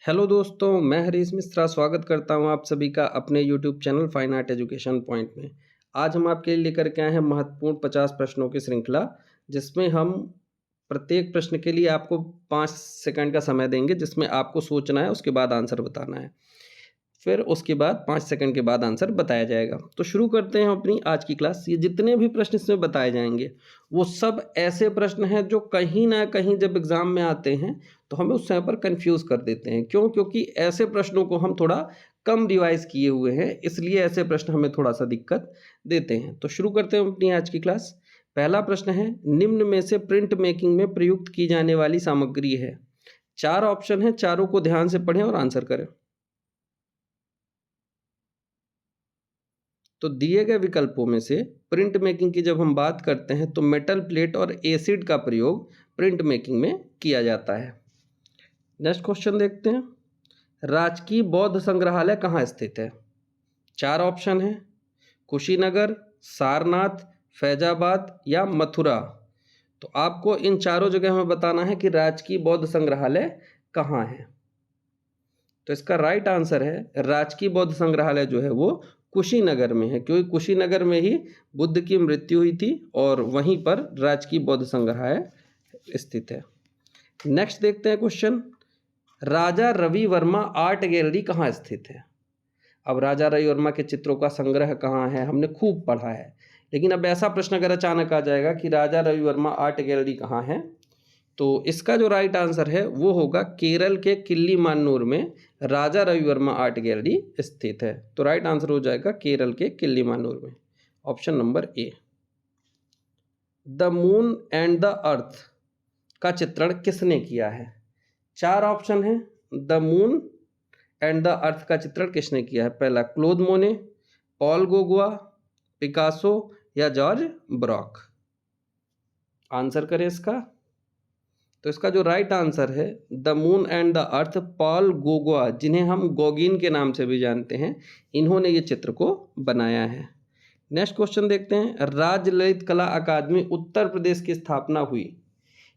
Hello दोस्तों, मैं हरीश मिश्रा स्वागत करता हूं आप सभी का अपने YouTube channel fine art education point में। आज हम आपके लिए लेकर के आए हैं महत्वपूर्ण 50 प्रश्नों की श्रृंखला, जिसमें हम प्रत्येक प्रश्न के लिए आपको 5 सेकंड का समय देंगे, जिसमें आपको सोचना है, उसके बाद आंसर बताना है। फिर उसके बाद 5 सेकंड के बाद आंसर बताया जाएगा। तो शुरू करते हैं अपनी आज की क्लास। ये जितने भी प्रश्न इसमें बताए जाएंगे वो सब ऐसे प्रश्न हैं जो कहीं ना कहीं जब एग्ज़ाम में आते हैं तो हमें उस समय पर कंफ्यूज कर देते हैं। क्यों? क्योंकि ऐसे प्रश्नों को हम थोड़ा कम रिवाइज किए हुए हैं, इसलिए ऐसे प्रश्न हमें थोड़ा सा दिक्कत देते हैं। तो शुरू करते हैं अपनी आज की क्लास। पहला प्रश्न है, निम्न में से प्रिंट मेकिंग में प्रयुक्त की जाने वाली सामग्री है। 4 ऑप्शन है, चारों को ध्यान से पढ़ें और आंसर करें। तो दिए गए विकल्पों में से प्रिंट मेकिंग की जब हम बात करते हैं तो मेटल प्लेट और एसिड का प्रयोग प्रिंट मेकिंग में किया जाता है। नेक्स्ट क्वेश्चन देखते हैं, राजकीय बौद्ध संग्रहालय कहाँ स्थित है? 4 ऑप्शन है, कुशीनगर, सारनाथ, फैजाबाद या मथुरा। तो आपको इन चारों जगह में बताना है कि राजकीय बौद्ध संग्रहालय कहाँ है। तो इसका राइट आंसर है, राजकीय बौद्ध संग्रहालय जो है वो कुशीनगर में है, क्योंकि कुशीनगर में ही बुद्ध की मृत्यु हुई थी और वहीं पर राजकीय बौद्ध संग्रहालय स्थित है। नेक्स्ट देखते हैं question, Raja Ravi Varma art gallery कहाँ स्थित है? अब राजा रवि वर्मा के चित्रों का संग्रह कहाँ है हमने खूब पढ़ा है, लेकिन अब ऐसा प्रश्न अगर अचानक आ जाएगा कि राजा रवि वर्मा आर्ट गैलरी कहाँ है, तो इसका जो राइट आंसर है वो होगा केरल के किल्लीमान्नूर में राजा रवि वर्मा आर्ट गैलरी स्थित है। तो राइट आंसर हो जाएगा केरल के किल्लीमान्नूर में, option number A. The moon and the earth का चित्रण किसने किया है? 4 ऑप्शन है, the moon and the earth का चित्रण किसने किया है? पहला Claude Monet, Paul Gauguin, Picasso या जॉर्ज ब्रॉक। आंसर करें इसका। तो इसका जो राइट आंसर है, the moon and the earth, Paul Gauguin, जिन्हें हम गॉगिन के नाम से भी जानते हैं, इन्होंने ये चित्र को बनाया है। नेक्स्ट क्वेश्चन देखते हैं, राज्य ललित कला अकादमी उत्तर प्रदेश की स्थापना हुई,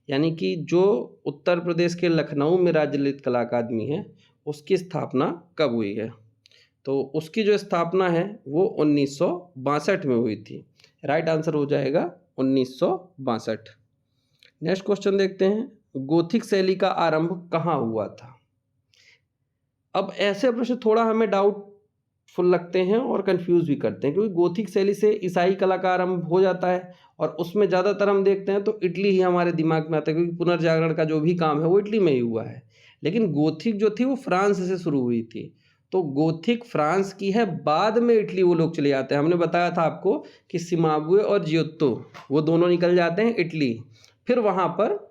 यानी कि जो उत्तर प्रदेश के लखनऊ में राज्य ललित कला अकादमी है उसकी स्थापना कब हुई है? तो उसकी जो स्थापना है वो 1962 में हुई थी। राइट आंसर हो जाएगा 1962। नेक्स्ट क्वेश्चन देखते हैं, गोथिक शैली का आरंभ कहाँ हुआ था? अब ऐसे प्रश्न थोड़ा हमें डाउटफुल लगते हैं और कंफ्यूज भी करते हैं, क्योंकि गोथिक शैली से ईसाई कला का आरंभ हो जाता है और उसमें ज़्यादातर हम देखते हैं तो इटली ही हमारे दिमाग में आता है, क्योंकि पुनर्जागरण का जो भी काम है वो इटली में ही हुआ है। लेकिन गोथिक जो थी वो फ्रांस से शुरू हुई थी, तो गोथिक फ्रांस की है, बाद में इटली वो लोग चले जाते हैं। हमने बताया था आपको कि सिमाबुए और जियोत्तो वो दोनों निकल जाते हैं इटली, फिर वहाँ पर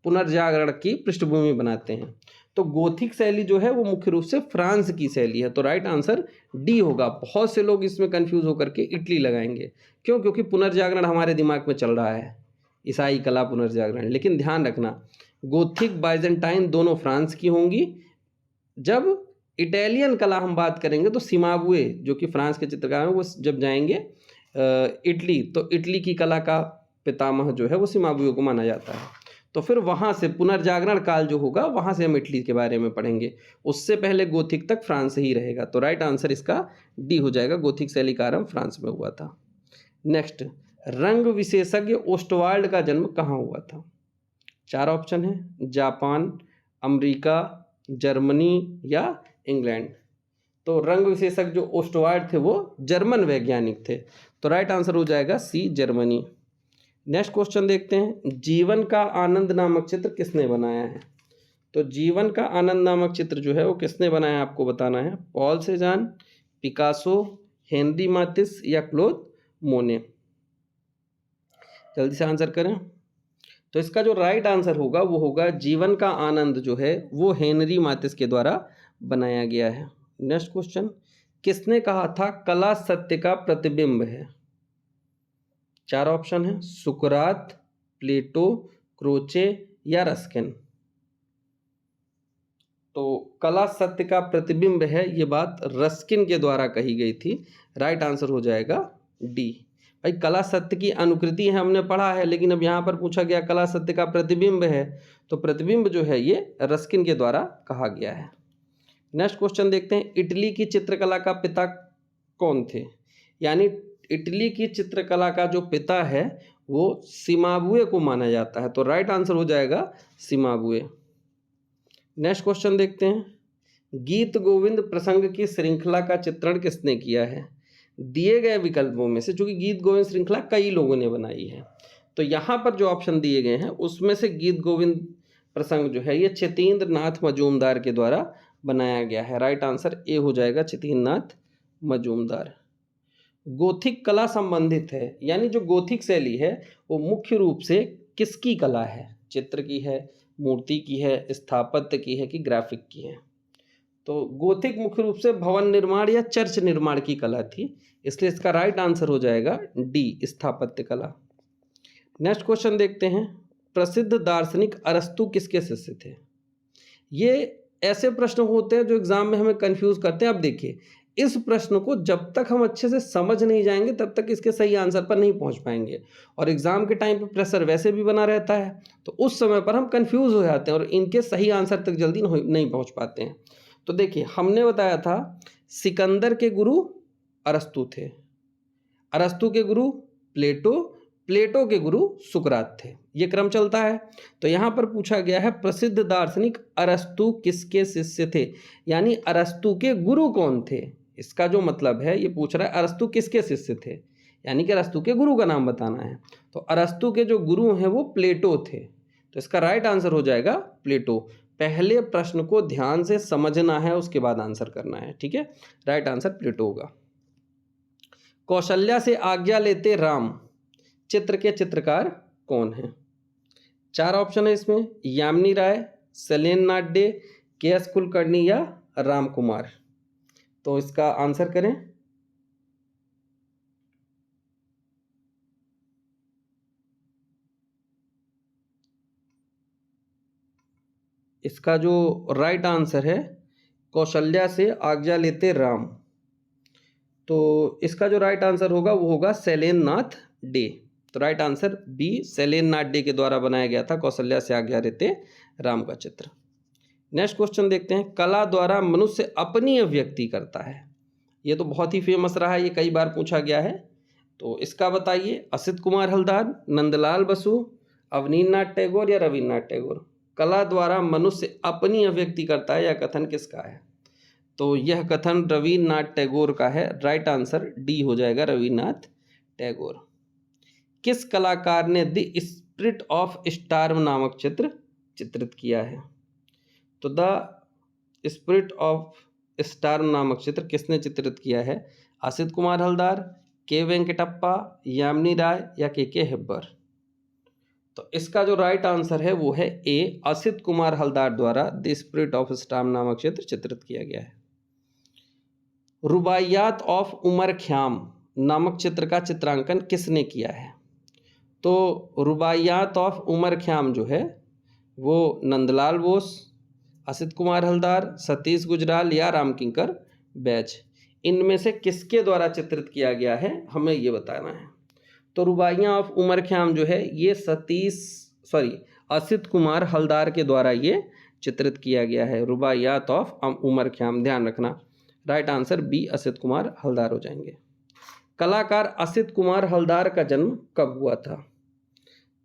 पुनर्जागरण की पृष्ठभूमि बनाते हैं। तो गोथिक शैली जो है वो मुख्य रूप से फ्रांस की शैली है। तो राइट आंसर डी होगा। बहुत से लोग इसमें कंफ्यूज होकर के इटली लगाएंगे। क्यों? क्योंकि पुनर्जागरण हमारे दिमाग में चल रहा है, ईसाई कला पुनर्जागरण। लेकिन ध्यान रखना, गोथिक बाइजेंटाइन दोनों फ्रांस की होंगी। जब इटालियन कला हम बात करेंगे तो सिमाबुए, जो कि फ्रांस के चित्रकार हैं, वो जब जाएंगे इटली, तो इटली की कला का पितामह जो है वो सिमाबुए को माना जाता है। तो फिर वहाँ से पुनर्जागरण काल जो होगा वहाँ से हम इटली के बारे में पढ़ेंगे। उससे पहले गोथिक तक फ्रांस ही रहेगा। तो राइट आंसर इसका डी हो जाएगा, गोथिक शैली का आरंभ फ्रांस में हुआ था। नेक्स्ट, रंग विशेषज्ञ ओस्टवाल्ड का जन्म कहाँ हुआ था? 4 ऑप्शन है, जापान, अमेरिका, जर्मनी या इंग्लैंड। तो रंग विशेषज्ञ जो ओस्टवाल्ड थे वो जर्मन वैज्ञानिक थे। तो राइट आंसर हो जाएगा सी, जर्मनी। नेक्स्ट क्वेश्चन देखते हैं, जीवन का आनंद नामक चित्र किसने बनाया है? तो जीवन का आनंद नामक चित्र जो है वो किसने बनाया है आपको बताना है। पॉल सेजान, पिकासो, हेनरी मातिस या क्लोद मोने। जल्दी से आंसर करें। तो इसका जो राइट आंसर होगा वो होगा जीवन का आनंद जो है वो हेनरी मातिस के द्वारा बनाया गया है। नेक्स्ट क्वेश्चन, किसने कहा था कला सत्य का प्रतिबिंब है? 4 ऑप्शन है, सुकरात, प्लेटो, क्रोचे या रस्किन। तो कला सत्य का प्रतिबिंब है, ये बात रस्किन के द्वारा कही गई थी। राइट आंसर हो जाएगा डी। भाई कला सत्य की अनुकृति है हमने पढ़ा है, लेकिन अब यहाँ पर पूछा गया कला सत्य का प्रतिबिंब है, तो प्रतिबिंब जो है ये रस्किन के द्वारा कहा गया है। नेक्स्ट क्वेश्चन देखते हैं, इटली की चित्रकला का पिता कौन थे? यानी इटली की चित्रकला का जो पिता है वो सिमाबुए को माना जाता है, तो राइट आंसर हो जाएगा सिमाबुए। नेक्स्ट क्वेश्चन देखते हैं, गीत गोविंद प्रसंग की श्रृंखला का चित्रण किसने किया है? दिए गए विकल्पों में से, चूंकि गीत गोविंद श्रृंखला कई लोगों ने बनाई है, तो यहाँ पर जो ऑप्शन दिए गए हैं उसमें से गीत गोविंद प्रसंग जो है ये चितेंद्र नाथ मजूमदार के द्वारा बनाया गया है। राइट आंसर ए हो जाएगा, चितेंद्र नाथ मजूमदार। गोथिक कला संबंधित है, यानी जो गोथिक शैली है वो मुख्य रूप से किसकी कला है? चित्र की है, मूर्ति की है, स्थापत्य की है कि ग्राफिक की है? तो गोथिक मुख्य रूप से भवन निर्माण या चर्च निर्माण की कला थी, इसलिए इसका राइट आंसर हो जाएगा डी, स्थापत्य कला। नेक्स्ट क्वेश्चन देखते हैं, प्रसिद्ध दार्शनिक अरस्तु किसके शिष्य थे? ये ऐसे प्रश्न होते हैं जो एग्जाम में हमें कंफ्यूज करते हैं। अब देखिए, इस प्रश्न को जब तक हम अच्छे से समझ नहीं जाएंगे तब तक इसके सही आंसर पर नहीं पहुंच पाएंगे, और एग्जाम के टाइम पर प्रेशर वैसे भी बना रहता है, तो उस समय पर हम कंफ्यूज हो जाते हैं और इनके सही आंसर तक जल्दी नहीं पहुंच पाते हैं। तो देखिए, हमने बताया था सिकंदर के गुरु अरस्तु थे, अरस्तु के गुरु प्लेटो, प्लेटो के गुरु सुकरात थे, ये क्रम चलता है। तो यहाँ पर पूछा गया है प्रसिद्ध दार्शनिक अरस्तु किसके शिष्य थे, यानी अरस्तु के गुरु कौन थे? इसका जो मतलब है, ये पूछ रहा है अरस्तु किसके शिष्य थे, यानी कि अरस्तु के गुरु का नाम बताना है। तो अरस्तु के जो गुरु हैं वो प्लेटो थे, तो इसका राइट आंसर हो जाएगा प्लेटो। पहले प्रश्न को ध्यान से समझना है, उसके बाद आंसर करना है, ठीक है। राइट आंसर प्लेटो होगा। कौशल्या से आज्ञा लेते राम चित्र के चित्रकार कौन हैं? 4 ऑप्शन है इसमें, यामिनी राय, शैलेन नाड्डे, के.एस. कुलकर्णी या राम कुमार। तो इसका आंसर करें। इसका जो राइट आंसर है कौशल्या से आज्ञा लेते राम, तो इसका जो राइट आंसर होगा वो होगा शैलेन नाथ डे। तो राइट आंसर बी, शैलेन नाथ डे के द्वारा बनाया गया था कौशल्या से आज्ञा लेते राम का चित्र। नेक्स्ट क्वेश्चन देखते हैं, कला द्वारा मनुष्य अपनी अभिव्यक्ति करता है। ये तो बहुत ही फेमस रहा है, ये कई बार पूछा गया है, तो इसका बताइए। असित कुमार हलदार, नंदलाल बसु, अवनींद्रनाथ टैगोर या रविन्द्रनाथ टैगोर? कला द्वारा मनुष्य अपनी अभिव्यक्ति करता है, यह कथन किसका है? तो यह कथन रविन्द्रनाथ टैगोर का है। राइट आंसर डी हो जाएगा, रविन्द्रनाथ टैगोर। किस कलाकार ने द स्पिरिट ऑफ स्टार्म नामक चित्र चित्रित किया है? तो द स्पिरिट ऑफ स्टार्म नामक चित्र किसने चित्रित किया है? असित कुमार हलदार, के वेंकटप्पा, यामिनी राय या के हेब्बर? तो इसका जो राइट आंसर है वो है ए, असित कुमार हलदार द्वारा द स्पिरिट ऑफ स्टार्म नामक चित्र चित्रित किया गया है। रुबाइयात ऑफ उमर ख्याम नामक चित्र का चित्रांकन किसने किया है? तो रुबाइयात ऑफ उमर ख्याम जो है वो नंदलाल बोस, असित कुमार हलदार, सतीश गुजराल या रामकिंकर बैज, इनमें से किसके द्वारा चित्रित किया गया है, हमें ये बताना है। तो रुबाइयाँ ऑफ उमर ख्याम जो है ये असित कुमार हलदार के द्वारा ये चित्रित किया गया है, रुबाइयात ऑफ उमर ख्याम, ध्यान रखना। Right answer B, Asit Kumar Haldar हो जाएंगे। कलाकार असित कुमार हलदार का जन्म कब हुआ था?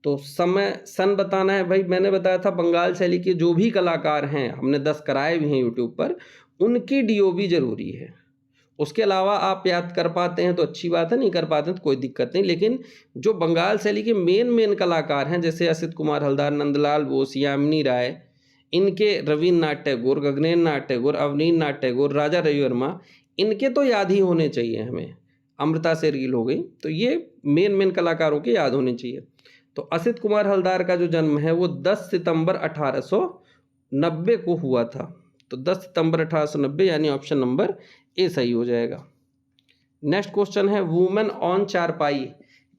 तो सन बताना है भाई। मैंने बताया था बंगाल शैली के जो भी कलाकार हैं, हमने 10 कराए भी हैं यूट्यूब पर, उनकी डीओबी जरूरी है। उसके अलावा आप याद कर पाते हैं तो अच्छी बात है, नहीं कर पाते तो कोई दिक्कत नहीं, लेकिन जो बंगाल शैली के मेन कलाकार हैं जैसे असित कुमार हलदार, नंदलाल बोस, यामिनी राय, इनके रविन्द्रनाथ टैगोर, गगनेन्द्रनाथ टैगोर, अवनींद्रनाथ टैगोर, राजा रविवर्मा, इनके तो याद ही होने चाहिए हमें। अमृता शेरगिल हो गई, तो ये मेन कलाकारों के याद होने चाहिए। तो असित कुमार हलदार का जो जन्म है वो 10 सितंबर 1890 को हुआ था। तो 10 सितंबर 1890 यानी ऑप्शन नंबर ए सही हो जाएगा। नेक्स्ट क्वेश्चन है, वुमेन ऑन चारपाई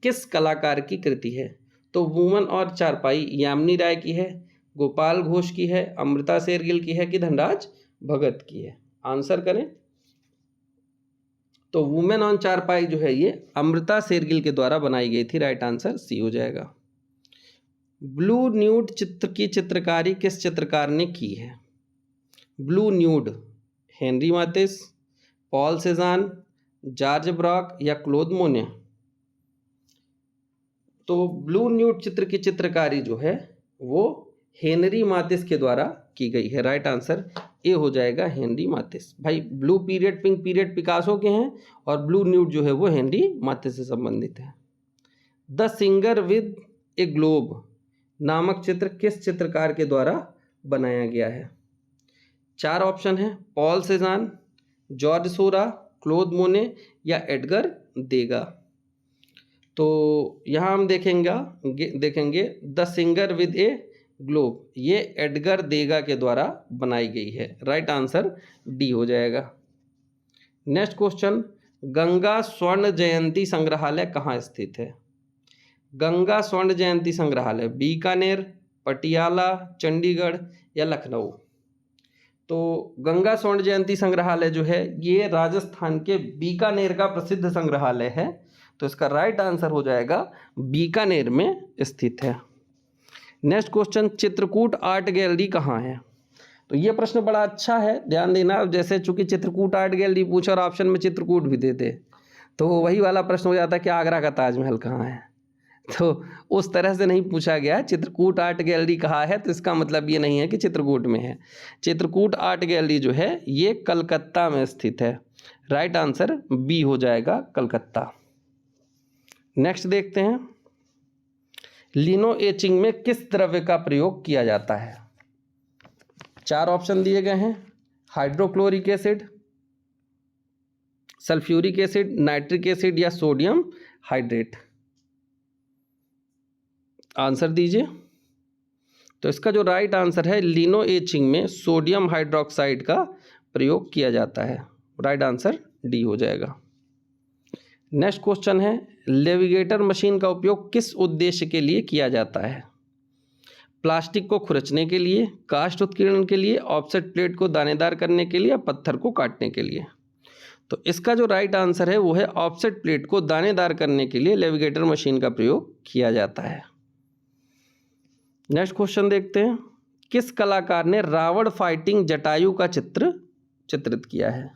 किस कलाकार की कृति है? तो वुमेन ऑन चारपाई यामिनी राय की है, गोपाल घोष की है, अमृता शेरगिल की है कि धनराज भगत की है? आंसर करें। तो वुमेन ऑन चारपाई जो है ये अमृता शेरगिल के द्वारा बनाई गई थी। राइट आंसर सी हो जाएगा। ब्लू न्यूड चित्र की चित्रकारी किस चित्रकार ने की है? Blue nude Henry मातिस, Paul सेजान, George Brock या क्लोद मोने? तो ब्लू न्यूड चित्र की चित्रकारी जो है वो हेनरी मातिस के द्वारा की गई है। राइट आंसर ए हो जाएगा, हेनरी मातिस। भाई blue period, pink period Picasso के हैं और ब्लू न्यूड जो है वो हेनरी मातिस से संबंधित है। The singer with A globe नामक चित्र किस चित्रकार के द्वारा बनाया गया है? 4 ऑप्शन है, पॉल सेजान, जॉर्ज सोरा, क्लोद मोने या एडगर देगा। तो यहाँ हम देखेंगे the singer with A globe, ये एडगर देगा के द्वारा बनाई गई है। राइट आंसर डी हो जाएगा। नेक्स्ट क्वेश्चन, गंगा स्वर्ण जयंती संग्रहालय कहाँ स्थित है? गंगा स्वर्ण जयंती संग्रहालय बीकानेर, पटियाला, चंडीगढ़ या लखनऊ? तो गंगा स्वर्ण जयंती संग्रहालय जो है ये राजस्थान के बीकानेर का प्रसिद्ध संग्रहालय है। तो इसका राइट आंसर हो जाएगा बीकानेर में स्थित है। Next question, Chitrakoot art gallery कहाँ है? तो ये प्रश्न बड़ा अच्छा है, ध्यान देना। जैसे चूंकि चित्रकूट आर्ट गैलरी पूछा और ऑप्शन में चित्रकूट भी दे दे तो वही वाला प्रश्न हो जाता है कि आगरा का ताजमहल कहाँ है। तो उस तरह से नहीं पूछा गया चित्रकूट आर्ट गैलरी कहाँ है, तो इसका मतलब ये नहीं है कि चित्रकूट में है। चित्रकूट आर्ट गैलरी जो है ये कलकत्ता में स्थित है। राइट आंसर बी हो जाएगा, कलकत्ता। नेक्स्ट देखते हैं, लिनो एचिंग में किस द्रव्य का प्रयोग किया जाता है? 4 ऑप्शन दिए गए हैं, hydrochloric acid, sulphuric acid, nitric acid या सोडियम हाइड्रेट? आंसर दीजिए। तो इसका जो राइट आंसर है, लिनो एचिंग में सोडियम हाइड्रोक्साइड का प्रयोग किया जाता है। राइट आंसर डी हो जाएगा। नेक्स्ट क्वेश्चन है, लेविगेटर मशीन का उपयोग किस उद्देश्य के लिए किया जाता है? प्लास्टिक को खुरचने के लिए, कास्ट उत्कीर्णन के लिए, ऑफसेट प्लेट को दानेदार करने के लिए या पत्थर को काटने के लिए? तो इसका जो राइट आंसर है वो है ऑफसेट प्लेट को दानेदार करने के लिए लेविगेटर मशीन का प्रयोग किया जाता है। नेक्स्ट क्वेश्चन देखते हैं, किस कलाकार ने रावण फाइटिंग जटायु का चित्र चित्रित किया है?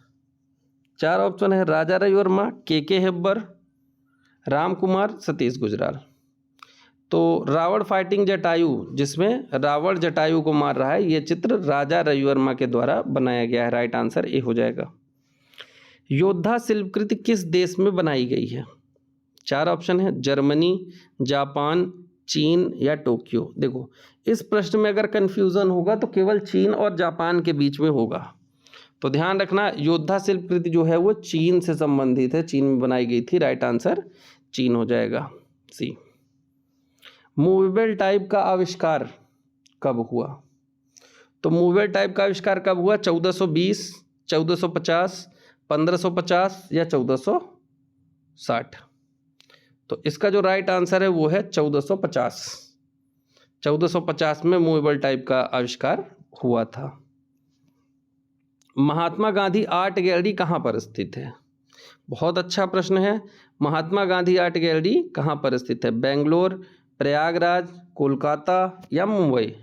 4 ऑप्शन है, राजा रविवर्मा, के हेब्बर, राम कुमार, सतीश गुजराल। तो रावण फाइटिंग जटायु, जिसमें रावण जटायु को मार रहा है, ये चित्र राजा रविवर्मा के द्वारा बनाया गया है। राइट आंसर ए हो जाएगा। योद्धा शिल्पकृति किस देश में बनाई गई है? 4 ऑप्शन है, जर्मनी, जापान, चीन या टोक्यो। देखो इस प्रश्न में अगर कंफ्यूजन होगा तो केवल चीन और जापान के बीच में होगा, तो ध्यान रखना योद्धा शिल्पकृति जो है वो चीन से संबंधित है, चीन में बनाई गई थी। राइट आंसर चीन हो जाएगा, सी। मूवेबल टाइप का आविष्कार कब हुआ? तो मूवेबल टाइप का आविष्कार कब हुआ? 1420, 1450, 1550 या 1460? तो इसका जो राइट आंसर है वो है 1450। 1450 में मूवेबल टाइप का आविष्कार हुआ था। महात्मा गांधी आर्ट गैलरी कहाँ पर स्थित है? बहुत अच्छा प्रश्न है। महात्मा गांधी आर्ट गैलरी कहाँ पर स्थित है? बेंगलोर, प्रयागराज, कोलकाता या मुंबई?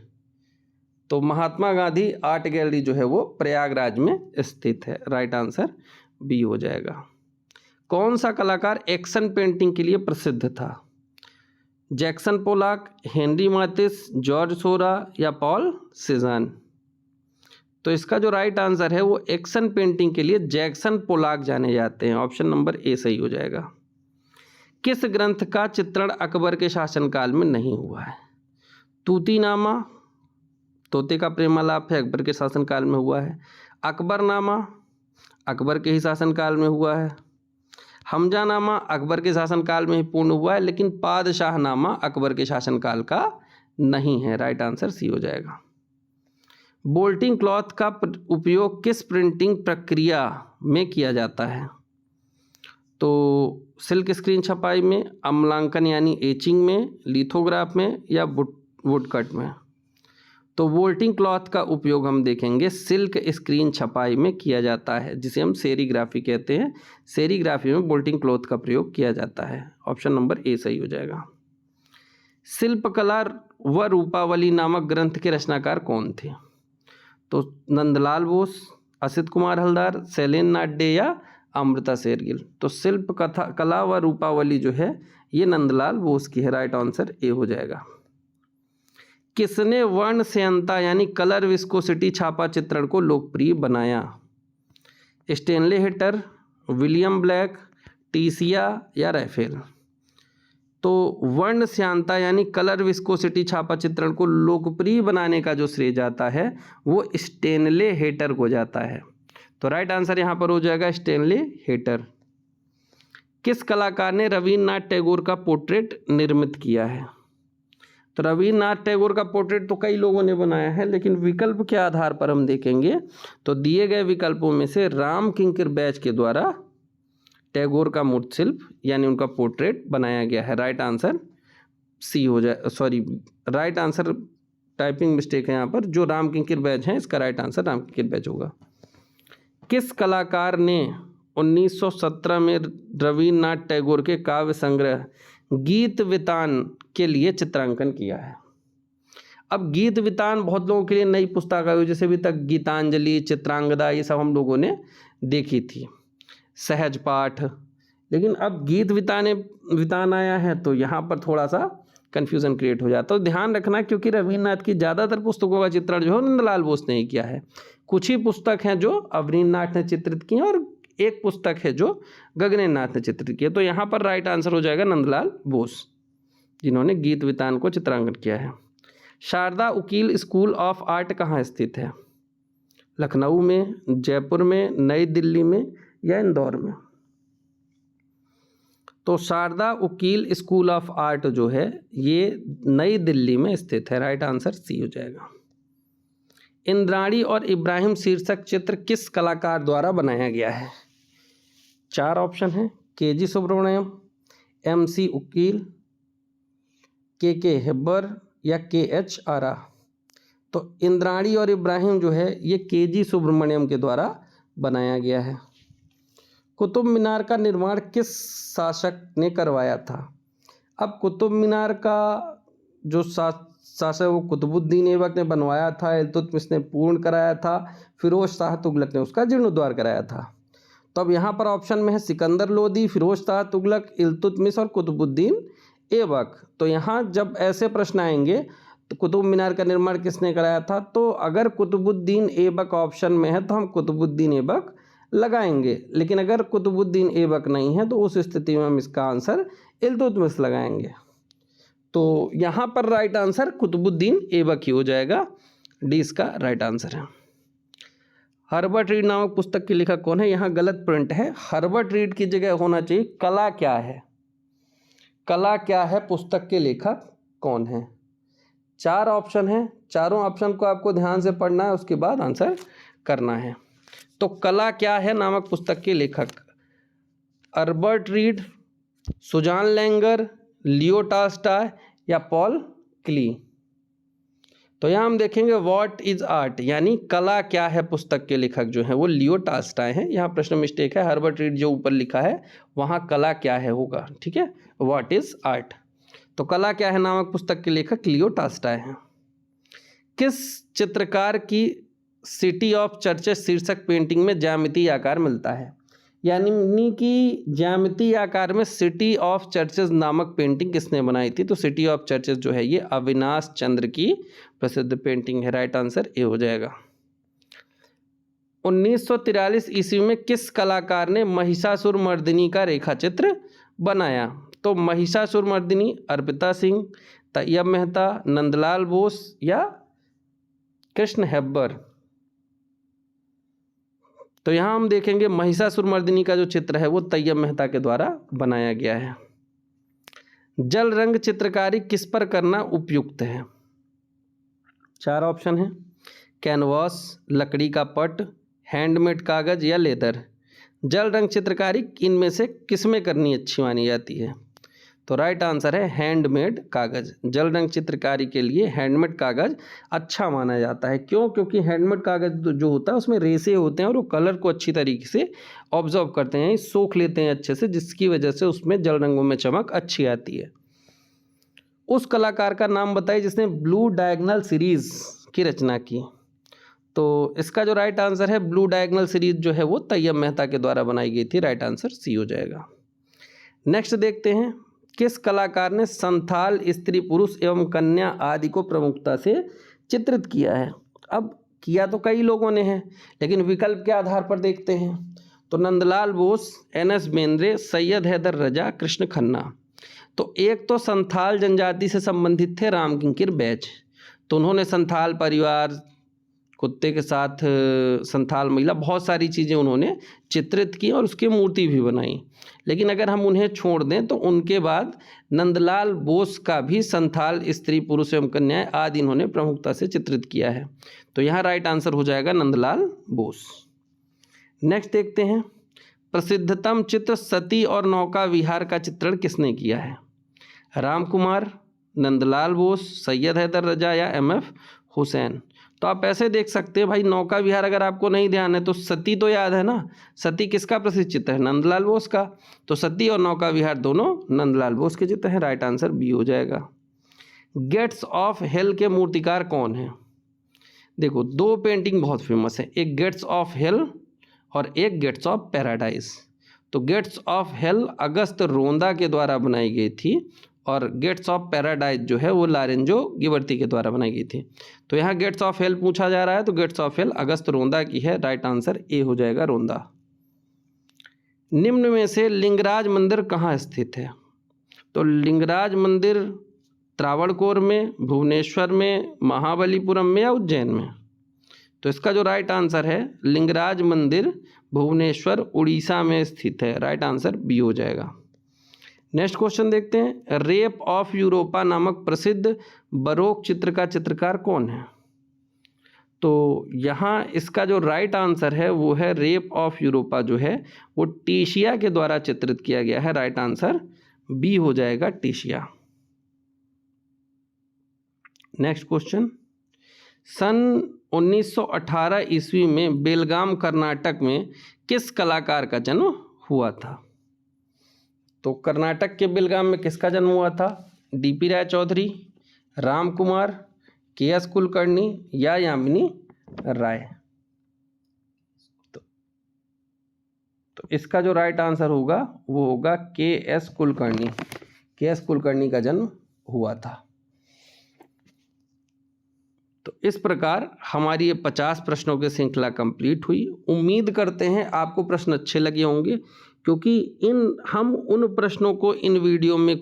तो महात्मा गांधी आर्ट गैलरी जो है वो प्रयागराज में स्थित है। राइट आंसर बी हो जाएगा। कौन सा कलाकार एक्शन पेंटिंग के लिए प्रसिद्ध था? जैक्सन पोलाक, हेनरी मातिस, जॉर्ज सोरा या पॉल सेजान? तो इसका जो राइट आंसर है वो एक्शन पेंटिंग के लिए जैक्सन पोलाक जाने जाते हैं। ऑप्शन नंबर ए सही हो जाएगा। किस ग्रंथ का चित्रण अकबर के शासनकाल में नहीं हुआ है? तूतीनामा, तोते का प्रेमालाप है, अकबर के शासनकाल में हुआ है। अकबरनामा, अकबर के ही शासनकाल में हुआ है। हमजानामा, अकबर के शासनकाल में ही पूर्ण हुआ है, लेकिन पादशाहनामा अकबर के शासनकाल का नहीं है। राइट आंसर सी हो जाएगा। बोल्टिंग क्लॉथ का उपयोग किस प्रिंटिंग प्रक्रिया में किया जाता है? तो सिल्क स्क्रीन छपाई में, अम्लांकन यानी एचिंग में, लिथोग्राफ में या वुडकट में? तो बोल्टिंग क्लॉथ का उपयोग हम देखेंगे सिल्क स्क्रीन छपाई में किया जाता है, जिसे हम सेरीग्राफी कहते हैं। सेरीग्राफी में बोल्टिंग क्लॉथ का प्रयोग किया जाता है। ऑप्शन नंबर ए सही हो जाएगा। शिल्पकला व रूपावली नामक ग्रंथ के रचनाकार कौन थे? तो नंदलाल बोस, असित कुमार हलदार, शैलेन नाडे या अमृता शेरगिल। तो शिल्प कला व रूपावली जो है ये नंदलाल बोस की है। राइट आंसर ए हो जाएगा। किसने वर्ण श्यानता यानी कलर विस्कोसिटी छापा चित्रण को लोकप्रिय बनाया? स्टेनले हिटर, विलियम ब्लैक, टीसिया या रैफेल। तो वर्ण श्यानता यानी कलर विस्कोसिटी छापा चित्रण को लोकप्रिय बनाने का जो श्रेय जाता है वो स्टेनले हेटर को जाता है। तो राइट आंसर यहाँ पर हो जाएगा स्टेनले हेटर। किस कलाकार ने रविन्द्रनाथ टैगोर का पोर्ट्रेट निर्मित किया है? तो रविन्द्रनाथ टैगोर का पोर्ट्रेट तो कई लोगों ने बनाया है, लेकिन विकल्प के आधार पर हम देखेंगे तो दिए गए विकल्पों में से राम किंकर बैच के द्वारा टैगोर का मूर्ति शिल्प यानी उनका पोर्ट्रेट बनाया गया है। राइट आंसर सी हो जाए, sorry right answer typing mistake है यहाँ पर, जो राम किंकर बैच है इसका राइट आंसर राम किंकर बैच होगा। किस कलाकार ने 1917 में रविन्द्रनाथ टैगोर के काव्य संग्रह गीत वितान के लिए चित्रांकन किया है? अब गीत वितान बहुत लोगों के लिए नई पुस्तक आई, जैसे अभी तक गीतांजलि, चित्रांगदा ये सब हम लोगों ने देखी थी, सहज पाठ, लेकिन अब गीत वितान आया है तो यहाँ पर थोड़ा सा कन्फ्यूज़न क्रिएट हो जाता है। तो ध्यान रखना, क्योंकि रविन्द्रनाथ की ज़्यादातर पुस्तकों का चित्रण जो है नंदलाल बोस ने ही किया है। कुछ ही पुस्तक हैं जो अवनींद्रनाथ ने चित्रित की हैं और एक पुस्तक है जो गगनेन्द्रनाथ ने चित्रित की है। तो यहाँ पर राइट आंसर हो जाएगा नंदलाल बोस, जिन्होंने गीत वितान को चित्रांकन किया है। शारदा उकील स्कूल ऑफ आर्ट कहाँ स्थित है? लखनऊ में, जयपुर में, नई दिल्ली में या इंदौर में? तो शारदा उकील स्कूल ऑफ आर्ट जो है ये नई दिल्ली में स्थित है। राइट आंसर सी हो जाएगा। इंद्राणी और इब्राहिम शीर्षक चित्र किस कलाकार द्वारा बनाया गया है? 4 ऑप्शन है, के.जी. सुब्रमण्यम, एम.सी. उकील, के हेब्बर या के.एच. आरा। तो इंद्राणी और इब्राहिम जो है ये के.जी. सुब्रमण्यम के द्वारा बनाया गया है। कुतुब मीनार का निर्माण किस शासक ने करवाया था? अब कुतुब मीनार का जो शासक वो कुतुबुद्दीन ऐबक ने बनवाया था, इल्तुतमिश ने पूर्ण कराया था, फिरोज शाह तुगलक ने उसका जीर्णोद्धार कराया था। तो अब यहाँ पर ऑप्शन में है सिकंदर लोदी, फिरोज शाह तुगलक, इल्तुतमिश और कुतुबुद्दीन ऐबक। तो यहाँ जब ऐसे प्रश्न आएंगे तो कुतुब मीनार का निर्माण किसने कराया था, तो अगर कुतुबुद्दीन ऐबक ऑप्शन में है तो हम कुतुबुद्दीन ऐबक लगाएंगे, लेकिन अगर कुतुबुद्दीन ऐबक नहीं है तो उस स्थिति में हम इसका आंसर इल्तुतमिश लगाएंगे। तो यहाँ पर राइट आंसर कुतुबुद्दीन ऐबक ही हो जाएगा, डी इसका राइट आंसर है। हर्बर्ट रीड नामक पुस्तक के लेखक कौन है? यहाँ गलत प्रिंट है, हर्बर्ट रीड की जगह होना चाहिए कला क्या है। कला क्या है पुस्तक के लेखक कौन है? 4 ऑप्शन है, चारों ऑप्शन को आपको ध्यान से पढ़ना है, उसके बाद आंसर करना है। तो कला क्या है नामक पुस्तक के लेखक Herbert Read, Susanne Langer, Leo Tolstoy या पॉल क्ली। तो यहाँ हम देखेंगे व्हाट इज आर्ट यानी कला क्या है पुस्तक के लेखक जो है वो लियो टॉल्स्टॉय हैं। यहाँ प्रश्न मिस्टेक है, हर्बर्ट रीड जो ऊपर लिखा है वहाँ कला क्या है होगा, ठीक है, व्हाट इज आर्ट। तो कला क्या है नामक पुस्तक के लेखक लियो टॉल्स्टॉय हैं। किस चित्रकार की सिटी ऑफ चर्चेस शीर्षक पेंटिंग में ज्यामितीय आकार मिलता है? यानी कि ज्यामितीय आकार में सिटी ऑफ चर्चेस नामक पेंटिंग किसने बनाई थी? तो सिटी ऑफ चर्चेस जो है ये अविनाश चंद्र की प्रसिद्ध पेंटिंग है। राइट आंसर ए हो जाएगा। 1943 ईस्वी में किस कलाकार ने महिषासुर मर्दिनी का रेखाचित्र बनाया? तो महिषासुर मर्दिनी अर्पिता सिंह, तैयब मेहता, नंदलाल बोस या कृष्ण हेब्बर। तो यहाँ हम देखेंगे महिषासुर मर्दिनी का जो चित्र है वो तैयब मेहता के द्वारा बनाया गया है। जल रंग चित्रकारी किस पर करना उपयुक्त है? 4 ऑप्शन है, कैनवास, लकड़ी का पट, हैंडमेड कागज या लेदर। जल रंग चित्रकारी इनमें से किस में करनी अच्छी मानी जाती है? तो राइट आंसर है हैंडमेड कागज। जल रंग चित्रकारी के लिए हैंडमेड कागज अच्छा माना जाता है। क्यों? क्योंकि हैंडमेड कागज जो होता है उसमें रेसे होते हैं और वो कलर को अच्छी तरीके से ऑब्जर्व करते हैं, सोख लेते हैं अच्छे से, जिसकी वजह से उसमें जल रंगों में चमक अच्छी आती है। उस कलाकार का नाम बताइए जिसने ब्लू डायगोनल सीरीज की रचना की। तो इसका जो राइट आंसर है ब्लू डायगोनल सीरीज जो है वो तैयब मेहता के द्वारा बनाई गई थी। राइट आंसर सी हो जाएगा। नेक्स्ट देखते हैं, किस कलाकार ने संथाल स्त्री पुरुष एवं कन्या आदि को प्रमुखता से चित्रित किया है। अब किया तो कई लोगों ने है, लेकिन विकल्प के आधार पर देखते हैं। तो नंदलाल बोस, एन.एस. बेंद्रे, सैयद हैदर रजा, कृष्ण खन्ना। तो एक तो संथाल जनजाति से संबंधित थे राम किंकिर बैच, तो उन्होंने संथाल परिवार, कुत्ते के साथ संथाल महिला, बहुत सारी चीज़ें उन्होंने चित्रित की और उसकी मूर्ति भी बनाई। लेकिन अगर हम उन्हें छोड़ दें तो उनके बाद नंदलाल बोस का भी संथाल स्त्री पुरुष एवं कन्याएं आदि इन्होंने प्रमुखता से चित्रित किया है। तो यहाँ राइट आंसर हो जाएगा नंदलाल बोस। नेक्स्ट देखते हैं, प्रसिद्धतम चित्र सती और नौका विहार का चित्रण किसने किया है। राम कुमार, नंदलाल बोस, सैयद हैदर रजा या एम.एफ. हुसैन। तो आप ऐसे देख सकते हैं भाई, नौका विहार अगर आपको नहीं ध्यान है तो सती तो याद है ना। सती किसका प्रसिद्ध चित्र है, नंदलाल बोस का। तो सती और नौका विहार दोनों नंदलाल बोस के चित्र हैं। राइट आंसर बी हो जाएगा। गेट्स ऑफ हेल के मूर्तिकार कौन है। देखो, दो पेंटिंग बहुत फेमस है, एक गेट्स ऑफ हेल और एक गेट्स ऑफ पैराडाइज। तो गेट्स ऑफ हेल अगस्त रोंदा के द्वारा बनाई गई थी और गेट्स ऑफ पैराडाइज जो है वो लारेंजो गिबर्ती के द्वारा बनाई गई थी। तो यहाँ गेट्स ऑफ हेल पूछा जा रहा है, तो गेट्स ऑफ हेल अगस्त रोंदा की है। राइट आंसर ए हो जाएगा, रोंदा। निम्न में से लिंगराज मंदिर कहाँ स्थित है। तो लिंगराज मंदिर त्रावणकोर में, भुवनेश्वर में, महाबलीपुरम में या उज्जैन में। तो इसका जो राइट आंसर है लिंगराज मंदिर भुवनेश्वर उड़ीसा में स्थित है। राइट आंसर बी हो जाएगा। नेक्स्ट क्वेश्चन देखते हैं, रेप ऑफ यूरोपा नामक प्रसिद्ध बरोक चित्र का चित्रकार कौन है। तो यहाँ इसका जो राइट आंसर है वो है रेप ऑफ यूरोपा जो है वो टीशिया के द्वारा चित्रित किया गया है। राइट आंसर बी हो जाएगा, टीशिया। नेक्स्ट क्वेश्चन, सन 1918 ईस्वी में बेलगाम कर्नाटक में किस कलाकार का जन्म हुआ था। तो कर्नाटक के बेलगाम में किसका जन्म हुआ था, डी.पी. राय चौधरी, राम कुमार, के.एस. कुलकर्णी या यामिनी राय। तो इसका जो राइट आंसर होगा वो होगा के.एस. कुलकर्णी। के.एस. कुलकर्णी का जन्म हुआ था। तो इस प्रकार हमारी ये 50 प्रश्नों की श्रृंखला कंप्लीट हुई। उम्मीद करते हैं आपको प्रश्न अच्छे लगे होंगे, क्योंकि हम उन प्रश्नों को इन वीडियो में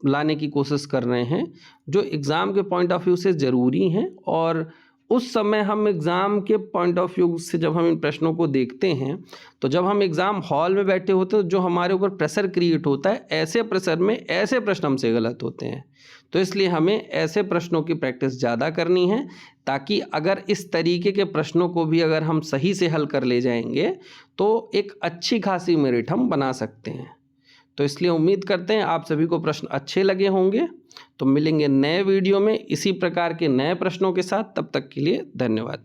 लाने की कोशिश कर रहे हैं जो एग्ज़ाम के पॉइंट ऑफ व्यू से ज़रूरी हैं। और उस समय हम एग्ज़ाम के पॉइंट ऑफ व्यू से जब हम इन प्रश्नों को देखते हैं तो जब हम एग्ज़ाम हॉल में बैठे होते हैं, जो हमारे ऊपर प्रेशर क्रिएट होता है, ऐसे प्रेशर में ऐसे प्रश्न हमसे गलत होते हैं। तो इसलिए हमें ऐसे प्रश्नों की प्रैक्टिस ज़्यादा करनी है, ताकि अगर इस तरीके के प्रश्नों को भी अगर हम सही से हल कर ले जाएंगे तो एक अच्छी खासी मेरिट हम बना सकते हैं। तो इसलिए उम्मीद करते हैं आप सभी को प्रश्न अच्छे लगे होंगे। तो मिलेंगे नए वीडियो में इसी प्रकार के नए प्रश्नों के साथ। तब तक के लिए धन्यवाद।